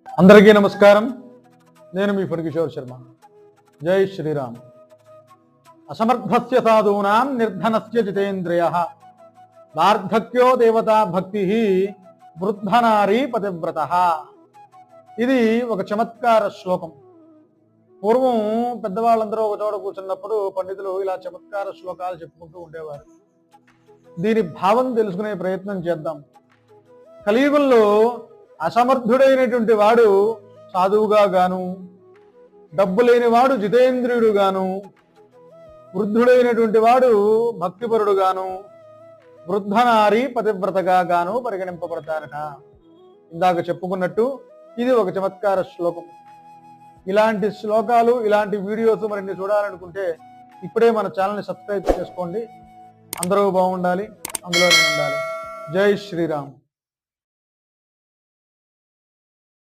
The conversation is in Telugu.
అందరికీ నమస్కారం. నేను మీ ఫణికిషోర్ శర్మ. జై శ్రీరామ్. అసమర్థస్య సాధూనాం నిర్ధనస్య జితేంద్రియః వార్ధక్యో దేవతా భక్తి వృద్ధనారీ పతివ్రతః. ఇది ఒక చమత్కార శ్లోకం. పూర్వం పెద్దవాళ్ళందరూ ఒక చోట కూర్చున్నప్పుడు పండితులు ఇలా చమత్కార శ్లోకాలు చెప్పుకుంటూ ఉండేవారు. దీని భావం తెలుసుకునే ప్రయత్నం చేద్దాం. కలియుగంలో అసమర్థుడైనటువంటి వాడు సాధువుగా గాను, డబ్బు లేని వాడు జితేంద్రియుడు గాను, వృద్ధుడైనటువంటి వాడు భక్తిపరుడు గాను, వృద్ధనారి పతివ్రతగా గాను పరిగణింపబడతారట. ఇందాక చెప్పుకున్నట్టు ఇది ఒక చమత్కార శ్లోకం. ఇలాంటి శ్లోకాలు, ఇలాంటి వీడియోస్ మరిన్ని చూడాలనుకుంటే ఇప్పుడే మన ఛానల్ని సబ్స్క్రైబ్ చేసుకోండి. అందరూ బాగుండాలి, అందులో నేను ఉండాలి. జై శ్రీరామ్.